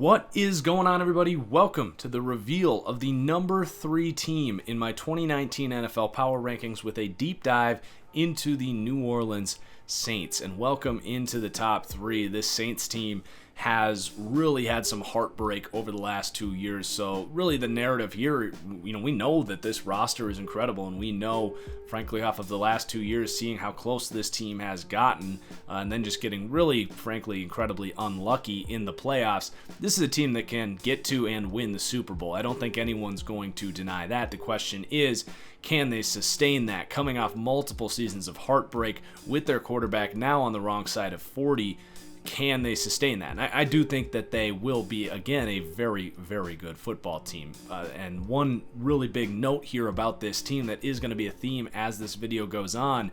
What is going on, everybody? Welcome to the reveal of the number 3 team in my 2019 NFL Power Rankings with a deep dive into the New Orleans Saints. And welcome into the top 3. This Saints team has really had some heartbreak over the last 2 years. So really the narrative here, we know that this roster is incredible, and we know, frankly, off of the last 2 years, seeing how close this team has gotten, and then just getting really, frankly, incredibly unlucky in the playoffs. This is a team that can get to and win the Super Bowl. I don't think anyone's going to deny that. The question is, can they sustain that coming off multiple seasons of heartbreak with their quarterback now on the wrong side of 40? Can they sustain that? And I do think that they will be, again, a very, very good football team. And one really big note here about this team that is going to be a theme as this video goes on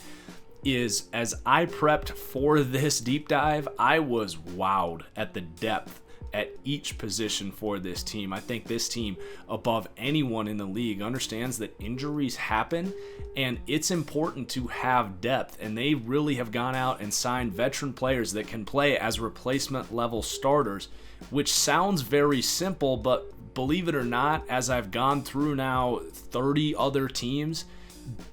is, as I prepped for this deep dive, I was wowed at the depth at each position for this team. I think this team, above anyone in the league, understands that injuries happen and it's important to have depth, and they really have gone out and signed veteran players that can play as replacement level starters, which sounds very simple, but believe it or not, as I've gone through now 30 other teams,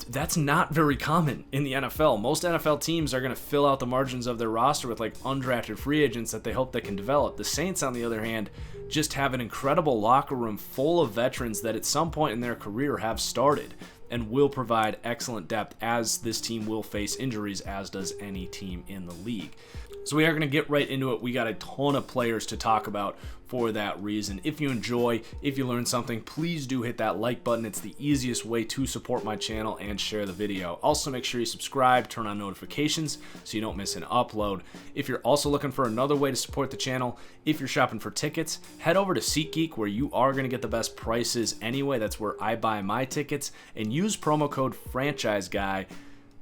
that's not very common in the NFL. Most NFL teams are going to fill out the margins of their roster with like undrafted free agents that they hope they can develop. The Saints, on the other hand, just have an incredible locker room full of veterans that at some point in their career have started and will provide excellent depth, as this team will face injuries, as does any team in the league. So we are going to get right into it. We got a ton of players to talk about for that reason. If you enjoy, if you learn something, please do hit that like button. It's the easiest way to support my channel and share the video. Also, make sure you subscribe, turn on notifications so you don't miss an upload. If you're also looking for another way to support the channel, if you're shopping for tickets, head over to SeatGeek, where you are going to get the best prices anyway. That's where I buy my tickets, and use promo code ThatFranchiseGuy.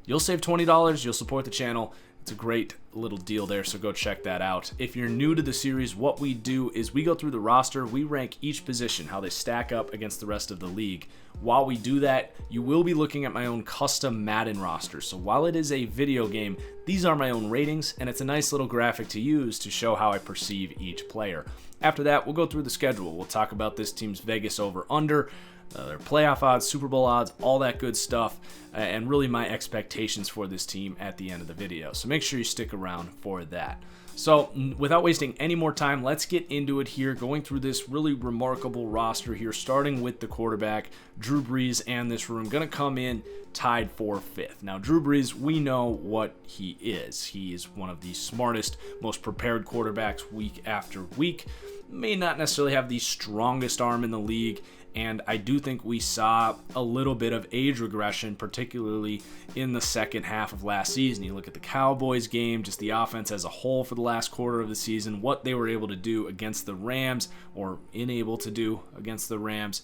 You'll save $20. You'll support the channel. It's a great little deal there, so go check that out. If you're new to the series, what we do is we go through the roster, we rank each position, how they stack up against the rest of the league. While we do that, you will be looking at my own custom Madden roster. So while it is a video game, these are my own ratings, and it's a nice little graphic to use to show how I perceive each player. After that, we'll go through the schedule. We'll talk about this team's Vegas over-under, their playoff odds, Super Bowl odds, all that good stuff, and really my expectations for this team at the end of the video. So make sure you stick around for that. So without wasting any more time, let's get into it here, going through this really remarkable roster here, starting with the quarterback, Drew Brees, and this room going to come in tied for 5th. Now, Drew Brees, we know what he is. He is one of the smartest, most prepared quarterbacks week after week. May not necessarily have the strongest arm in the league, and I do think we saw a little bit of age regression, particularly in the second half of last season. You look at the Cowboys game, just the offense as a whole for the last quarter of the season, what they were able to do against the Rams, or unable to do against the Rams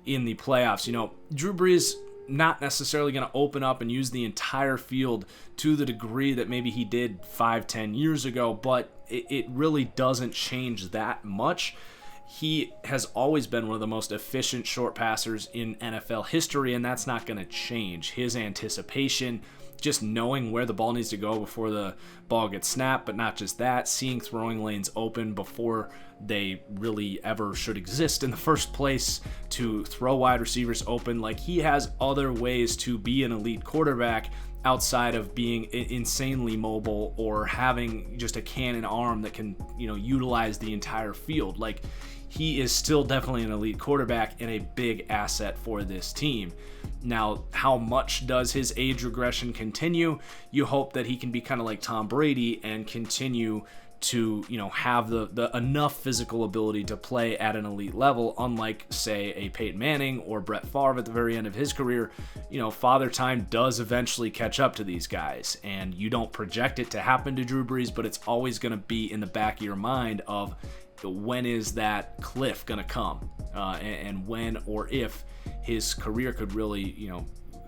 in the playoffs. Drew Brees not necessarily going to open up and use the entire field to the degree that maybe he did 5-10 years ago, but it really doesn't change that much. He has always been one of the most efficient short passers in NFL history, and that's not going to change. His anticipation, just knowing where the ball needs to go before the ball gets snapped, but not just that, seeing throwing lanes open before they really ever should exist in the first place, to throw wide receivers open. Like, he has other ways to be an elite quarterback outside of being insanely mobile or having just a cannon arm that can, utilize the entire field. Like, he is still definitely an elite quarterback and a big asset for this team. Now, how much does his age regression continue? You hope that he can be kind of like Tom Brady and continue to, have the enough physical ability to play at an elite level, unlike, say, a Peyton Manning or Brett Favre at the very end of his career. Father Time does eventually catch up to these guys, and you don't project it to happen to Drew Brees, but it's always going to be in the back of your mind of, when is that cliff going to come, and when or if his career could really,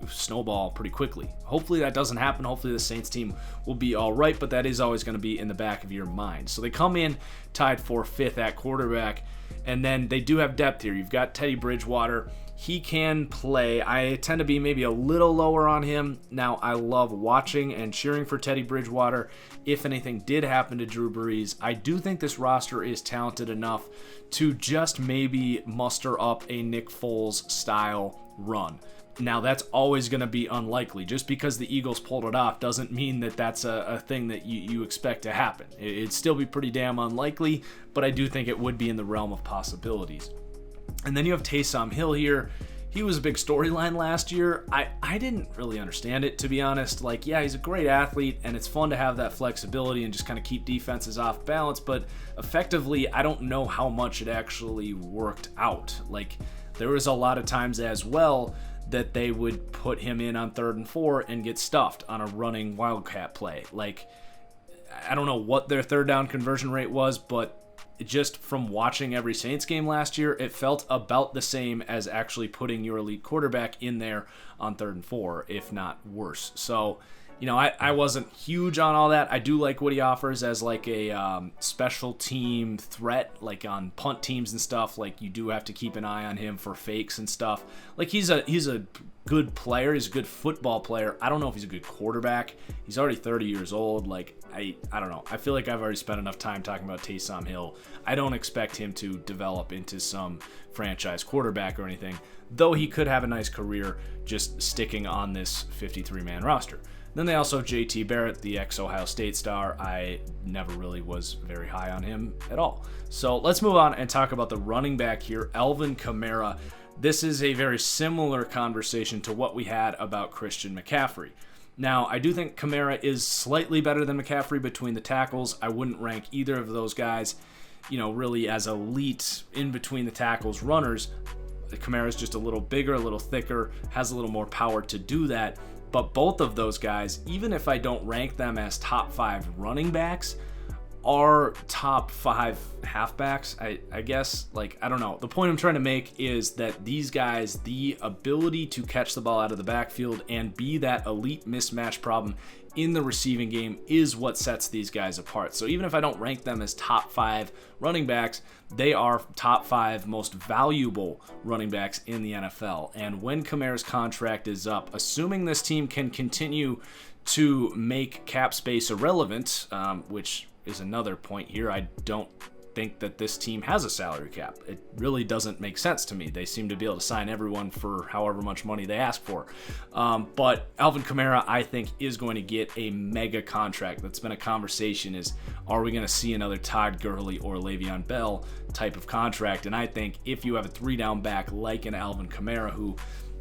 snowball pretty quickly. Hopefully that doesn't happen. Hopefully the Saints team will be all right, but that is always going to be in the back of your mind. So they come in tied for 5th at quarterback, And then they do have depth here. You've got Teddy Bridgewater. He can play. I tend to be maybe a little lower on him. Now, I love watching and cheering for Teddy Bridgewater. If anything did happen to Drew Brees, I do think this roster is talented enough to just maybe muster up a Nick Foles style run. Now, that's always going to be unlikely. Just because the Eagles pulled it off doesn't mean that that's a thing that you expect to happen. It'd still be pretty damn unlikely, but I do think it would be in the realm of possibilities. And then you have Taysom Hill here. He was a big storyline last year. I didn't really understand it, to be honest. Like, yeah, he's a great athlete, and it's fun to have that flexibility and just kind of keep defenses off balance, but effectively, I don't know how much it actually worked out. Like, there was a lot of times as well that they would put him in on 3rd and 4 and get stuffed on a running Wildcat play. Like, I don't know what their 3rd down conversion rate was, but just from watching every Saints game last year, it felt about the same as actually putting your elite quarterback in there on 3rd and 4, if not worse. So, you know, I wasn't huge on all that. I do like what he offers as like a special team threat, like on punt teams and stuff. Like, you do have to keep an eye on him for fakes and stuff. Like, he's a good player. He's a good football player. I don't know if he's a good quarterback. He's already 30 years old. Like, I don't know. I feel like I've already spent enough time talking about Taysom Hill. I don't expect him to develop into some franchise quarterback or anything, though he could have a nice career just sticking on this 53-man roster. Then they also have J.T. Barrett, the ex-Ohio State star. I never really was very high on him at all. So let's move on and talk about the running back here, Alvin Kamara. This is a very similar conversation to what we had about Christian McCaffrey. Now, I do think Kamara is slightly better than McCaffrey between the tackles. I wouldn't rank either of those guys, you know, really as elite in between the tackles runners. Kamara's just a little bigger, a little thicker, has a little more power to do that. But both of those guys, even if I don't rank them as top 5 running backs, are top 5 halfbacks, I guess. Like, I don't know. The point I'm trying to make is that these guys, the ability to catch the ball out of the backfield and be that elite mismatch problem in the receiving game is what sets these guys apart. So even if I don't rank them as top 5 running backs, they are top 5 most valuable running backs in the NFL. And when Kamara's contract is up, assuming this team can continue to make cap space irrelevant, which is another point here. I don't think that this team has a salary cap. It really doesn't make sense to me. They seem to be able to sign everyone for however much money they ask for. But Alvin Kamara, I think, is going to get a mega contract. That's been a conversation is, are we going to see another Todd Gurley or Le'Veon Bell type of contract? And I think if you have a 3-down back like an Alvin Kamara, who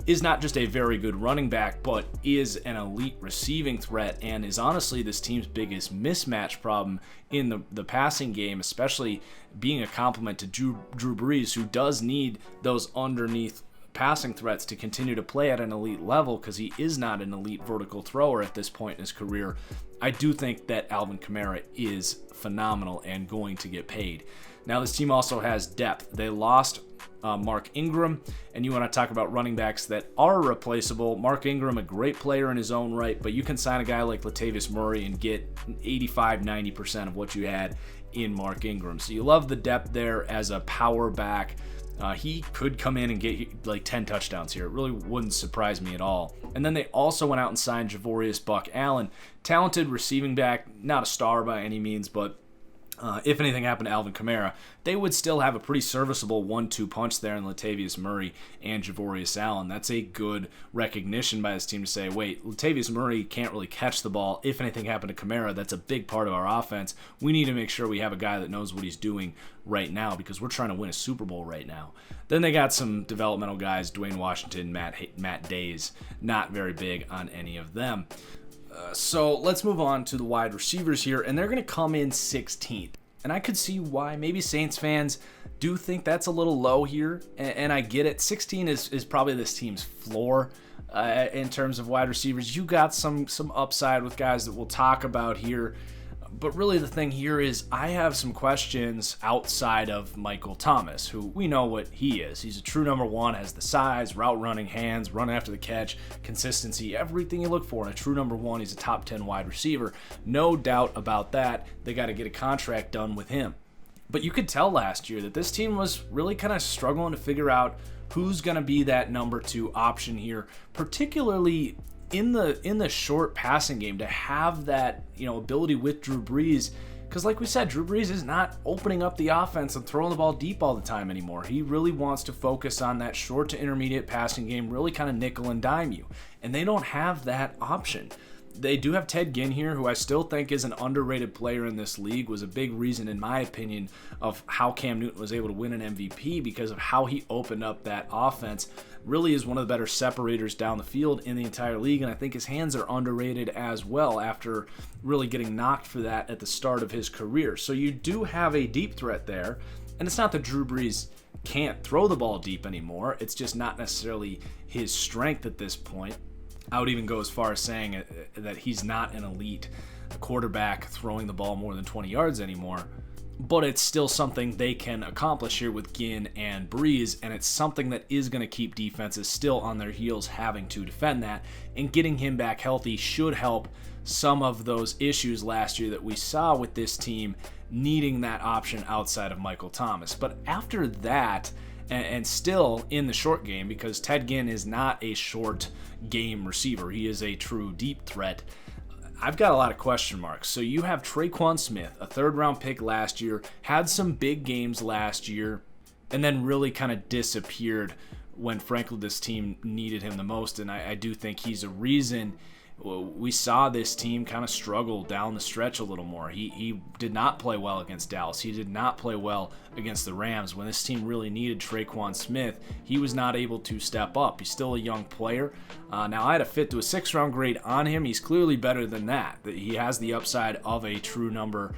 is not just a very good running back, but is an elite receiving threat and is honestly this team's biggest mismatch problem in the passing game, especially being a complement to Drew Brees, who does need those underneath passing threats to continue to play at an elite level because he is not an elite vertical thrower at this point in his career. I do think that Alvin Kamara is phenomenal and going to get paid. Now, this team also has depth. They lost Mark Ingram, and you want to talk about running backs that are replaceable. Mark Ingram, a great player in his own right, but you can sign a guy like Latavius Murray and get 85-90% of what you had in Mark Ingram. So you love the depth there as a power back. He could come in and get like 10 touchdowns here. It really wouldn't surprise me at all. And then they also went out and signed Javorius Buck Allen, talented receiving back, not a star by any means, but if anything happened to Alvin Kamara, they would still have a pretty serviceable 1-2 punch there in Latavius Murray and Javorius Allen. That's a good recognition by this team to say, wait, Latavius Murray can't really catch the ball. If anything happened to Kamara, that's a big part of our offense. We need to make sure we have a guy that knows what he's doing right now because we're trying to win a Super Bowl right now. Then they got some developmental guys, Dwayne Washington, Matt Days, not very big on any of them. So let's move on to the wide receivers here, and they're going to come in 16th. And I could see why maybe Saints fans do think that's a little low here, and I get it. 16 is probably this team's floor in terms of wide receivers. You got some upside with guys that we'll talk about here. But really the thing here is I have some questions outside of Michael Thomas, who we know what he is. He's a true number one, has the size, route running, hands, run after the catch, consistency, everything you look for in a true number one. He's a top 10 wide receiver. No doubt about that. They got to get a contract done with him. But you could tell last year that this team was really kind of struggling to figure out who's going to be that number 2 option here, particularly in the short passing game, to have that, ability with Drew Brees. Because like we said, Drew Brees is not opening up the offense and throwing the ball deep all the time anymore. He really wants to focus on that short to intermediate passing game, really kind of nickel and dime you. And they don't have that option. They do have Ted Ginn here, who I still think is an underrated player in this league, was a big reason, in my opinion, of how Cam Newton was able to win an MVP because of how he opened up that offense. Really is one of the better separators down the field in the entire league, and I think his hands are underrated as well after really getting knocked for that at the start of his career. So you do have a deep threat there, and it's not that Drew Brees can't throw the ball deep anymore. It's just not necessarily his strength at this point. I would even go as far as saying that he's not an elite quarterback throwing the ball more than 20 yards anymore. But it's still something they can accomplish here with Ginn and Brees, and it's something that is going to keep defenses still on their heels having to defend that. And getting him back healthy should help some of those issues last year that we saw with this team needing that option outside of Michael Thomas. But after that, and still in the short game, because Ted Ginn is not a short game receiver, he is a true deep threat, I've got a lot of question marks. So you have Traquan Smith, a 3rd-round pick last year, had some big games last year, and then really kind of disappeared when, frankly, this team needed him the most. And I do think he's a reason we saw this team kind of struggle down the stretch a little more. He did not play well against Dallas. He did not play well against the Rams. When this team really needed Traquan Smith, he was not able to step up. He's still a young player. Now, I had a fit to a 6th-round grade on him. He's clearly better than that. He has the upside of a true number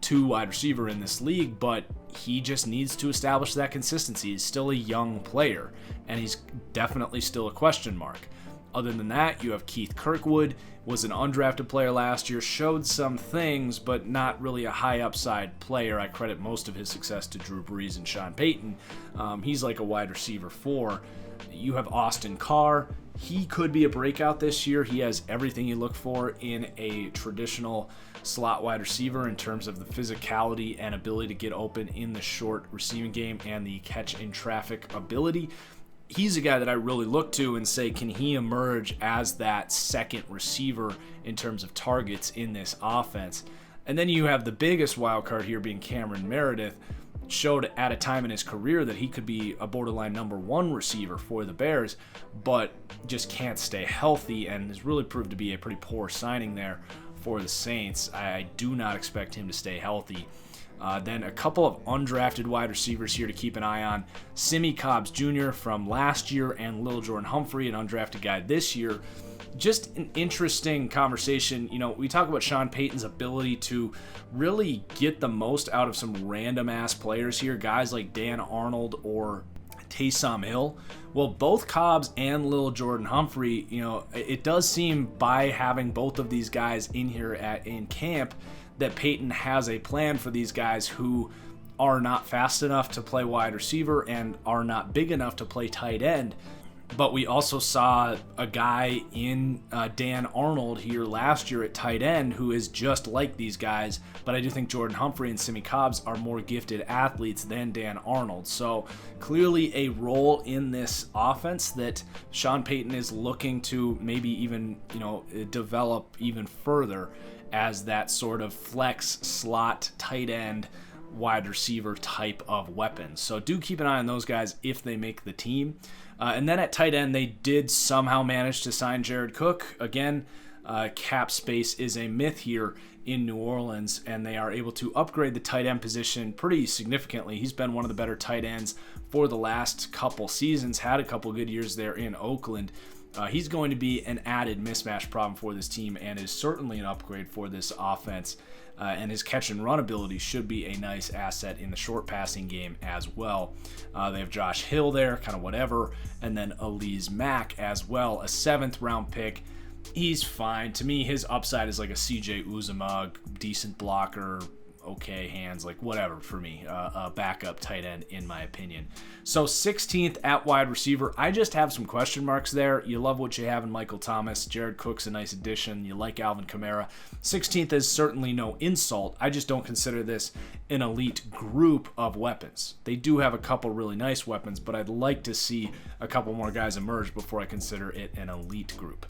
2 wide receiver in this league, but he just needs to establish that consistency. He's still a young player, and he's definitely still a question mark. Other than that, you have Keith Kirkwood, was an undrafted player last year, showed some things, but not really a high upside player. I credit most of his success to Drew Brees and Sean Payton. He's like a wide receiver 4. You have Austin Carr. He could be a breakout this year. He has everything you look for in a traditional slot wide receiver in terms of the physicality and ability to get open in the short receiving game and the catch in traffic ability. He's a guy that I really look to and say, can he emerge as that second receiver in terms of targets in this offense? And then you have the biggest wild card here being Cameron Meredith. Showed at a time in his career that he could be a borderline number 1 receiver for the Bears, but just can't stay healthy and has really proved to be a pretty poor signing there for the Saints. I do not expect him to stay healthy. Then a couple of undrafted wide receivers here to keep an eye on. Simmie Cobbs Jr. from last year and Lil Jordan Humphrey, an undrafted guy this year. Just an interesting conversation. We talk about Sean Payton's ability to really get the most out of some random-ass players here, guys like Dan Arnold or Taysom Hill. Well, both Cobbs and Lil Jordan Humphrey, it does seem by having both of these guys in here in camp that Payton has a plan for these guys who are not fast enough to play wide receiver and are not big enough to play tight end. But we also saw a guy in Dan Arnold here last year at tight end who is just like these guys, but I do think Jordan Humphrey and Simmie Cobbs are more gifted athletes than Dan Arnold. So clearly a role in this offense that Sean Payton is looking to maybe even, develop even further as that sort of flex slot tight end wide receiver type of weapon. So do keep an eye on those guys if they make the team. And then at tight end, they did somehow manage to sign Jared Cook. Again, cap space is a myth here in New Orleans, and they are able to upgrade the tight end position pretty significantly. He's been one of the better tight ends for the last couple seasons, had a couple good years there in Oakland. He's going to be an added mismatch problem for this team and is certainly an upgrade for this offense. And his catch and run ability should be a nice asset in the short passing game as well. They have Josh Hill there, kind of whatever, and then Elise Mack as well, a 7th-round pick. He's fine. To me, his upside is like a CJ Uzomah, decent blocker, okay hands, like whatever for me, a backup tight end in my opinion. So 16th at wide receiver, I just have some question marks there. You love what you have in Michael Thomas. Jared Cook's a nice addition. You like Alvin Kamara. 16th is certainly no insult. I just don't consider this an elite group of weapons. They do have a couple really nice weapons, but I'd like to see a couple more guys emerge before I consider it an elite group.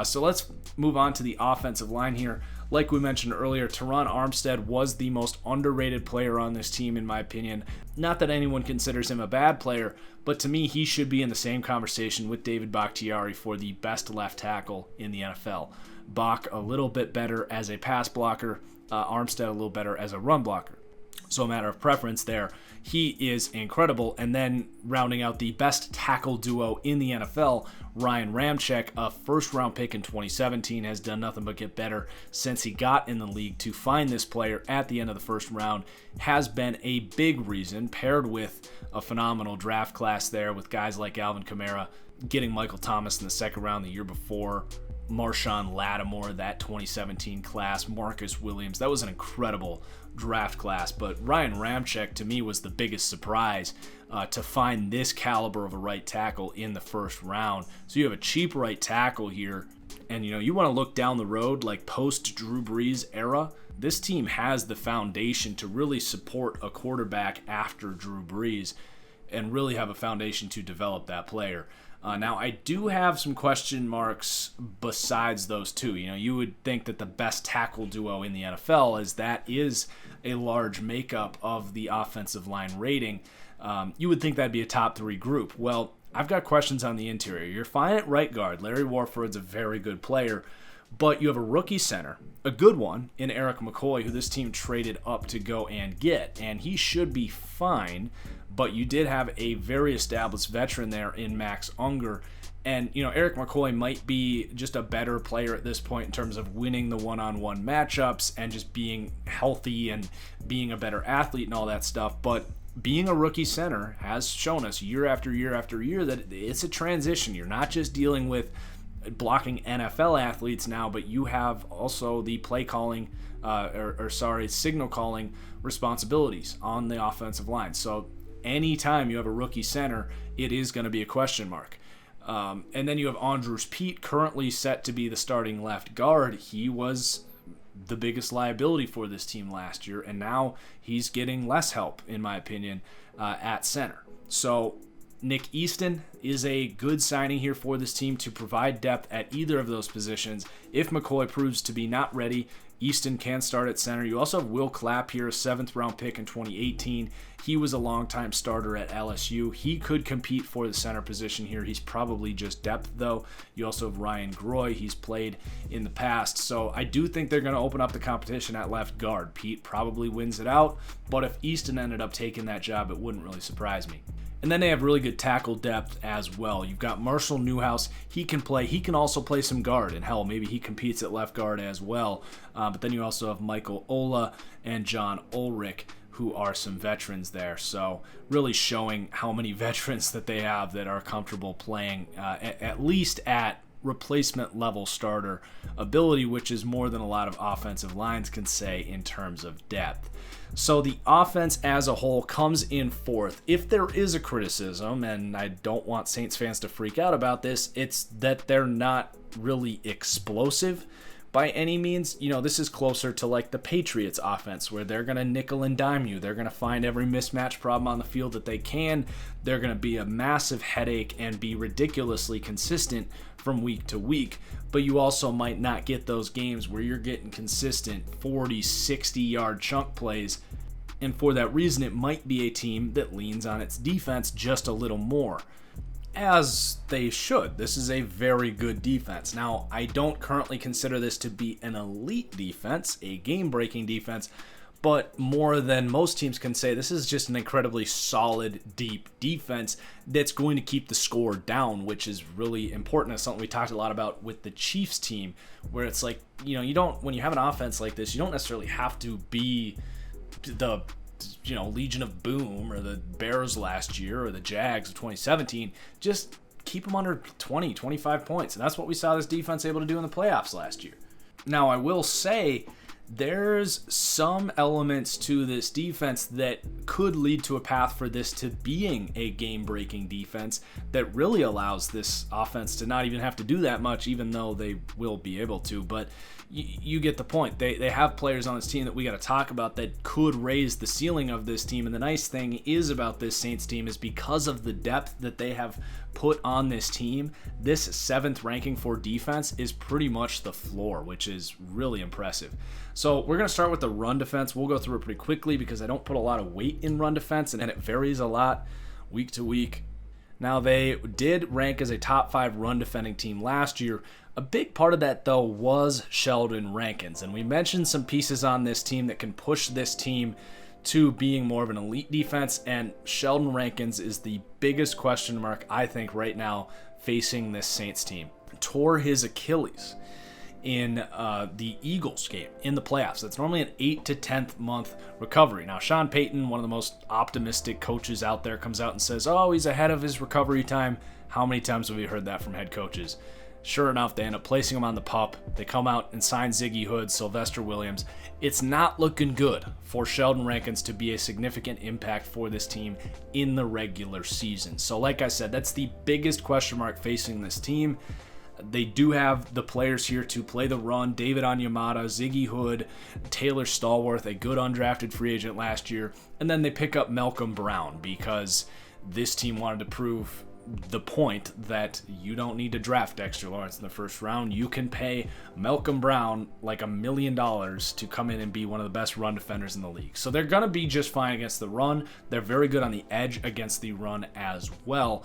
So let's move on to the offensive line here. Like we mentioned earlier, Teron Armstead was the most underrated player on this team, in my opinion. Not that anyone considers him a bad player, but to me, he should be in the same conversation with David Bakhtiari for the best left tackle in the NFL. Bach a little bit better as a pass blocker, Armstead a little better as a run blocker. So a matter of preference there. He is incredible. And then rounding out the best tackle duo in the NFL, Ryan Ramczyk, a first-round pick in 2017, has done nothing but get better since he got in the league. To find this player at the end of the first round has been a big reason, paired with a phenomenal draft class there with guys like Alvin Kamara, getting Michael Thomas in the second round the year before, Marshawn Lattimore, that 2017 class, Marcus Williams. That was an incredible draft class, but Ryan Ramczyk to me was the biggest surprise to find this caliber of a right tackle in the first round. So you have a cheap right tackle here, and you want to look down the road, like post Drew Brees era. This team has the foundation to really support a quarterback after Drew Brees and really have a foundation to develop that player. Now, I do have some question marks besides those two. You would think that the best tackle duo in the NFL, as that is a large makeup of the offensive line rating, you would think that'd be a top three group. Well, I've got questions on the interior. You're fine at right guard. Larry Warford's a very good player, but you have a rookie center, a good one, in Eric McCoy, who this team traded up to go and get, and he should be fine. But you did have a very established veteran there in Max Unger. And, Eric McCoy might be just a better player at this point in terms of winning the one-on-one matchups and just being healthy and being a better athlete and all that stuff. But being a rookie center has shown us year after year after year that it's a transition. You're not just dealing with blocking NFL athletes now, but you have also the play calling, signal calling responsibilities on the offensive line. So anytime you have a rookie center, it is going to be a question mark. And then you have Andrews Pete, currently set to be the starting left guard. He was the biggest liability for this team last year, and now he's getting less help, in my opinion, at center. So Nick Easton is a good signing here for this team to provide depth at either of those positions. If McCoy proves to be not ready, Easton can start at center. You also have Will Clapp here, a 7th-round pick in 2018. He was a longtime starter at LSU. He could compete for the center position here. He's probably just depth, though. You also have Ryan Groy. He's played in the past. So I do think they're going to open up the competition at left guard. Pete probably wins it out, but if Easton ended up taking that job, it wouldn't really surprise me. And then they have really good tackle depth as well. You've got Marshall Newhouse. He can play. He can also play some guard. And hell, maybe he competes at left guard as well. But then you also have Michael Ola and John Ulrich, who are some veterans there. So really showing how many veterans that they have that are comfortable playing at least at replacement level starter ability, which is more than a lot of offensive lines can say in terms of depth. So the offense as a whole comes in fourth. If there is a criticism, and I don't want Saints fans to freak out about this, it's that they're not really explosive by any means. This is closer to like the Patriots offense, where they're going to nickel and dime you. They're going to find every mismatch problem on the field that they can. They're going to be a massive headache and be ridiculously consistent from week to week. But you also might not get those games where you're getting consistent 40, 60-yard chunk plays. And for that reason, it might be a team that leans on its defense just a little more, as they should. This is a very good defense. Now, I don't currently consider this to be an elite defense, a game-breaking defense, but more than most teams can say, this is just an incredibly solid, deep defense that's going to keep the score down, which is really important. It's something we talked a lot about with the Chiefs team, where it's like, you don't, when you have an offense like this, you don't necessarily have to be the Legion of Boom or the Bears last year or the Jags of 2017. Just keep them under 20, 25 points. And that's what we saw this defense able to do in the playoffs last year. Now, I will say there's some elements to this defense that could lead to a path for this to being a game-breaking defense that really allows this offense to not even have to do that much, even though they will be able to. But you get the point. They have players on this team that we got to talk about that could raise the ceiling of this team. And the nice thing is about this Saints team is because of the depth that they have put on this team, this 7th ranking for defense is pretty much the floor, which is really impressive. So we're going to start with the run defense. We'll go through it pretty quickly because I don't put a lot of weight in run defense, and it varies a lot week to week. Now, they did rank as a top 5 run defending team last year. A big part of that, though, was Sheldon Rankins. And we mentioned some pieces on this team that can push this team to being more of an elite defense. And Sheldon Rankins is the biggest question mark, I think, right now facing this Saints team. Tore his Achilles in the Eagles game in the playoffs. That's normally an 8 to 10th month recovery. Now, Sean Payton, one of the most optimistic coaches out there, comes out and says, oh, he's ahead of his recovery time. How many times have we heard that from head coaches? Sure enough, they end up placing him on the PUP. They come out and sign Ziggy Hood, Sylvester Williams. It's not looking good for Sheldon Rankins to be a significant impact for this team in the regular season. So like I said, that's the biggest question mark facing this team. They do have the players here to play the run. David Onyemata, Ziggy Hood, Taylor Stallworth, a good undrafted free agent last year. And then they pick up Malcolm Brown because this team wanted to prove the point that you don't need to draft Dexter Lawrence in the first round. You can pay Malcolm Brown like $1 million to come in and be one of the best run defenders in the league. So they're going to be just fine against the run. They're very good on the edge against the run as well.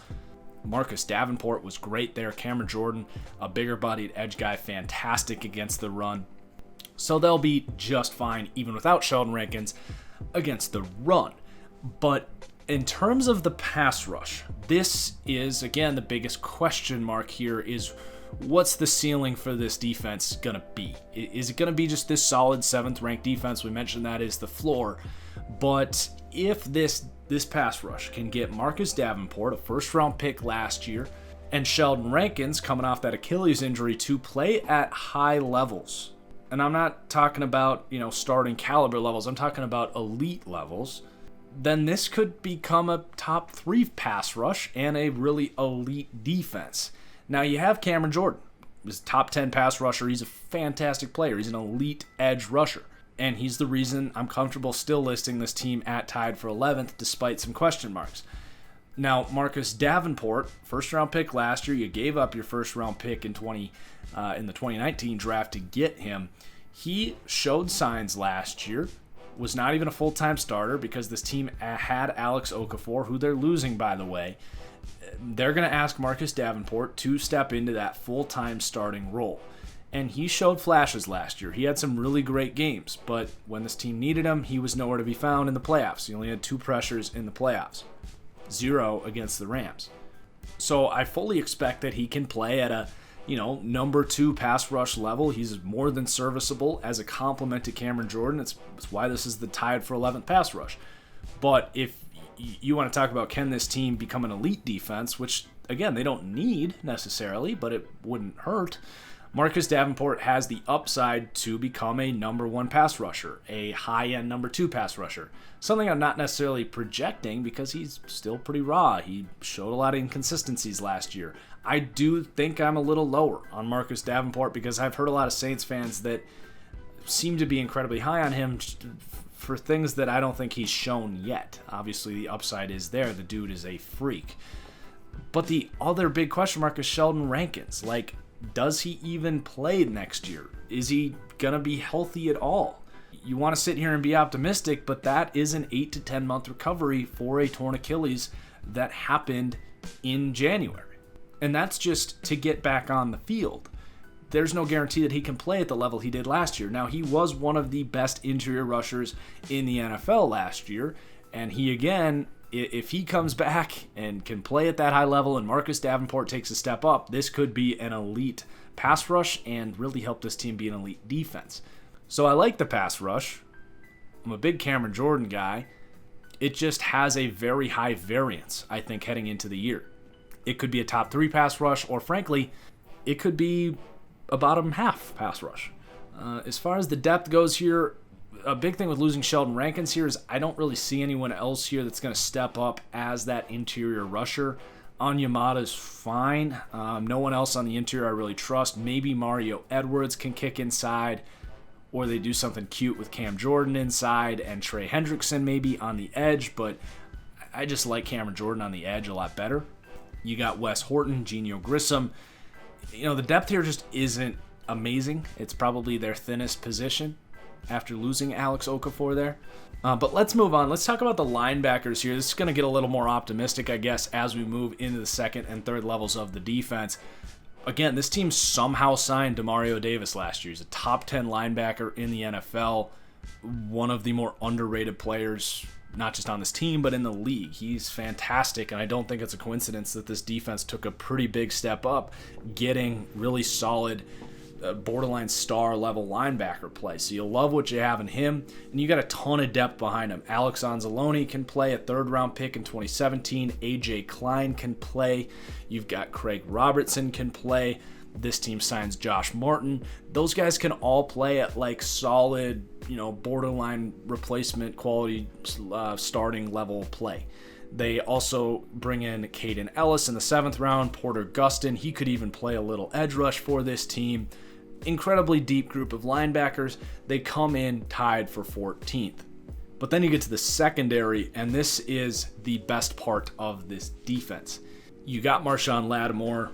Marcus Davenport was great there. Cameron Jordan, a bigger-bodied edge guy, fantastic against the run. So they'll be just fine, even without Sheldon Rankins, against the run. But in terms of the pass rush, this is, again, the biggest question mark here is what's the ceiling for this defense going to be? Is it going to be just this solid 7th-ranked defense? We mentioned that is the floor. But if this pass rush can get Marcus Davenport, a first-round pick last year, and Sheldon Rankins, coming off that Achilles injury, to play at high levels, and I'm not talking about, starting caliber levels, I'm talking about elite levels, then this could become a top 3 pass rush and a really elite defense. Now, you have Cameron Jordan. He's a top 10 pass rusher. He's a fantastic player. He's an elite edge rusher. And he's the reason I'm comfortable still listing this team at tied for 11th despite some question marks. Now, Marcus Davenport, first-round pick last year. You gave up your first-round pick in the 2019 draft to get him. He showed signs last year. Was not even a full-time starter because this team had Alex Okafor, who they're losing, by the way. They're going to ask Marcus Davenport to step into that full-time starting role. And he showed flashes last year. He had some really great games, but when this team needed him, he was nowhere to be found in the playoffs. He only had 2 pressures in the playoffs, 0 against the Rams. So I fully expect that he can play at a number 2 pass rush level. He's more than serviceable as a complement to Cameron Jordan. It's why this is the tied for 11th pass rush. But if you want to talk about can this team become an elite defense, which, again, they don't need necessarily, but it wouldn't hurt, Marcus Davenport has the upside to become a number 1 pass rusher, a high-end number 2 pass rusher. Something I'm not necessarily projecting because he's still pretty raw. He showed a lot of inconsistencies last year. I do think I'm a little lower on Marcus Davenport because I've heard a lot of Saints fans that seem to be incredibly high on him for things that I don't think he's shown yet. Obviously, the upside is there. The dude is a freak. But the other big question mark is Sheldon Rankins. Does he even play next year? Is he going to be healthy at all? You want to sit here and be optimistic, but that is an 8 to 10 month recovery for a torn Achilles that happened in January. And that's just to get back on the field. There's no guarantee that he can play at the level he did last year. Now, he was one of the best interior rushers in the NFL last year, and he, again, if he comes back and can play at that high level and Marcus Davenport takes a step up, this could be an elite pass rush and really help this team be an elite defense. So I like the pass rush. I'm a big Cameron Jordan guy. It just has a very high variance, I think, heading into the year. It could be a top 3 pass rush, or frankly, it could be a bottom half pass rush. As far as the depth goes here, a big thing with losing Sheldon Rankins here is I don't really see anyone else here that's going to step up as that interior rusher. Onyemata's fine. No one else on the interior I really trust. Maybe Mario Edwards can kick inside, or they do something cute with Cam Jordan inside and Trey Hendrickson maybe on the edge, but I just like Cameron Jordan on the edge a lot better. You got Wes Horton, Genio Grissom. The depth here just isn't amazing. It's probably their thinnest position after losing Alex Okafor there. But let's move on. Let's talk about the linebackers here. This is going to get a little more optimistic, I guess, as we move into the second and third levels of the defense. Again, this team somehow signed Demario Davis last year. He's a top 10 linebacker in the NFL, one of the more underrated players, not just on this team, but in the league. He's fantastic, and I don't think it's a coincidence that this defense took a pretty big step up, getting really solid borderline star level linebacker play. So you'll love what you have in him, and you got a ton of depth behind him. Alex Anzalone can play, a third round pick in 2017. AJ Klein can play. You've got Craig Robertson can play. This team signs Josh Martin. Those guys can all play at like solid, borderline replacement quality starting level play. They also bring in Caden Ellis in the 7th round, Porter Gustin. He could even play a little edge rush for this team. Incredibly deep group of linebackers. They come in tied for 14th. But then you get to the secondary, and this is the best part of this defense. You got Marshawn Lattimore,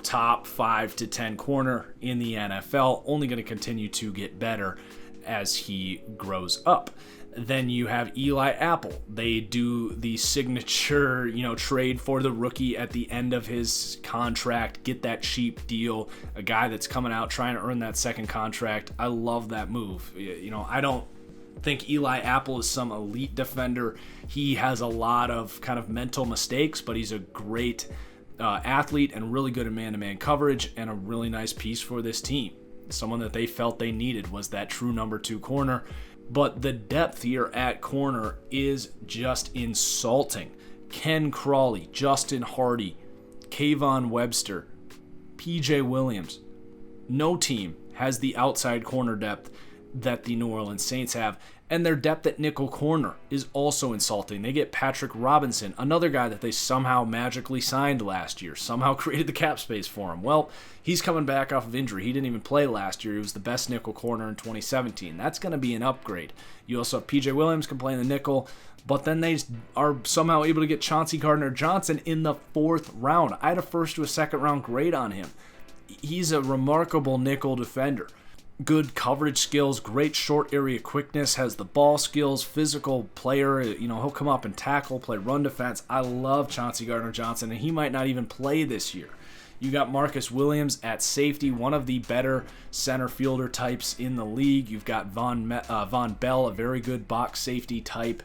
top 5 to 10 corner in the NFL, only going to continue to get better as he grows up. Then you have Eli Apple. They do the signature, trade for the rookie at the end of his contract, get that cheap deal, a guy that's coming out trying to earn that second contract. I love that move. I don't think Eli Apple is some elite defender. He has a lot of kind of mental mistakes, but he's a great athlete and really good at man-to-man coverage and a really nice piece for this team. Someone that they felt they needed was that true number 2 corner. But the depth here at corner is just insulting. Ken Crawley, Justin Hardy, Kayvon Webster, PJ Williams. No team has the outside corner depth that the New Orleans Saints have. And their depth at nickel corner is also insulting. They get Patrick Robinson, another guy that they somehow magically signed last year, somehow created the cap space for him. Well, he's coming back off of injury. He didn't even play last year. He was the best nickel corner in 2017. That's going to be an upgrade. You also have PJ Williams can play in the nickel, but then they are somehow able to get Chauncey Gardner-Johnson in the 4th round. I had a first to a second round grade on him. He's a remarkable nickel defender. Good coverage skills, great short area quickness, has the ball skills, physical player. He'll come up and tackle, play run defense. I love Chauncey Gardner-Johnson, and he might not even play this year. You got Marcus Williams at safety, one of the better center fielder types in the league. You've got Von Bell, a very good box safety type.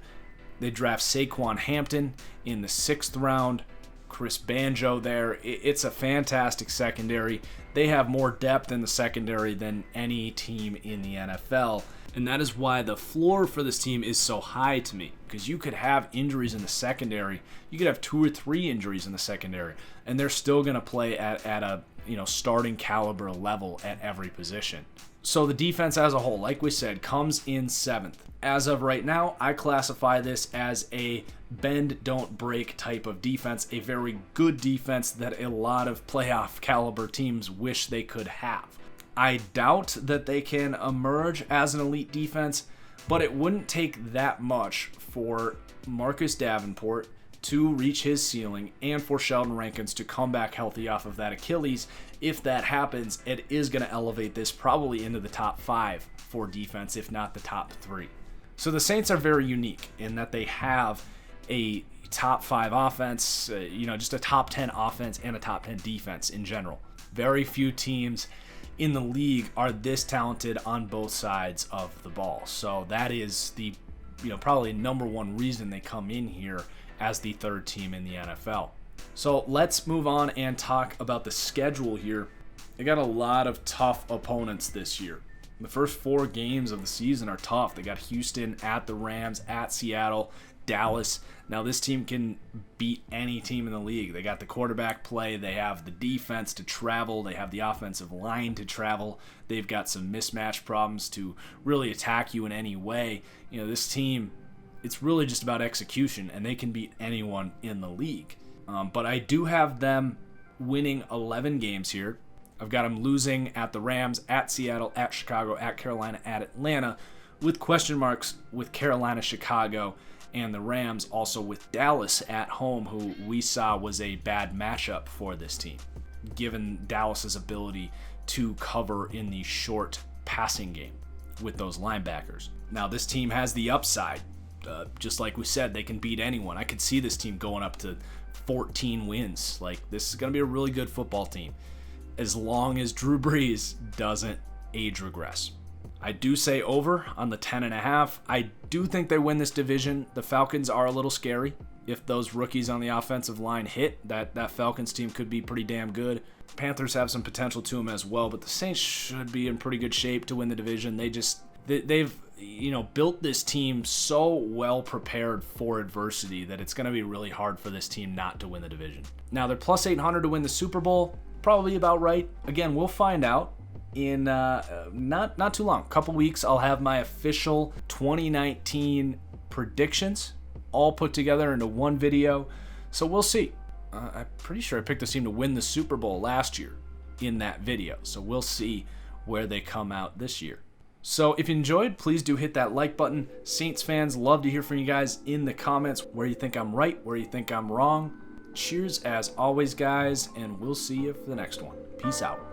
They draft Saquon Hampton in the 6th round. Chris Banjo there. It's a fantastic secondary. They have more depth in the secondary than any team in the NFL. And that is why the floor for this team is so high to me. Because you could have injuries in the secondary. You could have 2 or 3 injuries in the secondary. And they're still going to play at a starting caliber level at every position. So the defense as a whole, like we said, comes in 7th. As of right now, I classify this as a bend, don't break type of defense, a very good defense that a lot of playoff caliber teams wish they could have. I doubt that they can emerge as an elite defense, but it wouldn't take that much for Marcus Davenport to reach his ceiling and for Sheldon Rankins to come back healthy off of that Achilles. If that happens, it is going to elevate this probably into the top 5 for defense, if not the top 3. So the Saints are very unique in that they have a top 5 offense, just a top 10 offense and a top 10 defense in general. Very few teams in the league are this talented on both sides of the ball. So that is the, probably number one reason they come in here as the 3rd team in the NFL. So let's move on and talk about the schedule here. They got a lot of tough opponents this year. The first 4 games of the season are tough. They got Houston, at the Rams, at Seattle, Dallas. Now, this team can beat any team in the league. They got the quarterback play. They have the defense to travel. They have the offensive line to travel. They've got some mismatch problems to really attack you in any way. This team, it's really just about execution, and they can beat anyone in the league. But I do have them winning 11 games here. I've got them losing at the Rams, at Seattle, at Chicago, at Carolina, at Atlanta, with question marks with Carolina, Chicago, and the Rams, also with Dallas at home, who we saw was a bad matchup for this team, given Dallas's ability to cover in the short passing game with those linebackers. Now, this team has the upside. Just like we said, they can beat anyone. I could see this team going up to 14 wins. This is going to be a really good football team, as long as Drew Brees doesn't age regress. I do say over on the 10.5. I do think they win this division. The Falcons are a little scary. If those rookies on the offensive line hit, that Falcons team could be pretty damn good. Panthers have some potential to them as well, but the Saints should be in pretty good shape to win the division. They've built this team so well prepared for adversity that it's going to be really hard for this team not to win the division. Now, they're plus 800 to win the Super Bowl. Probably about right. Again, we'll find out in not too long. A couple weeks, I'll have my official 2019 predictions all put together into one video. So we'll see. I'm pretty sure I picked this team to win the Super Bowl last year in that video. So we'll see where they come out this year. So if you enjoyed, please do hit that like button. Saints fans, love to hear from you guys in the comments where you think I'm right, where you think I'm wrong. Cheers as always, guys, and we'll see you for the next one. Peace out.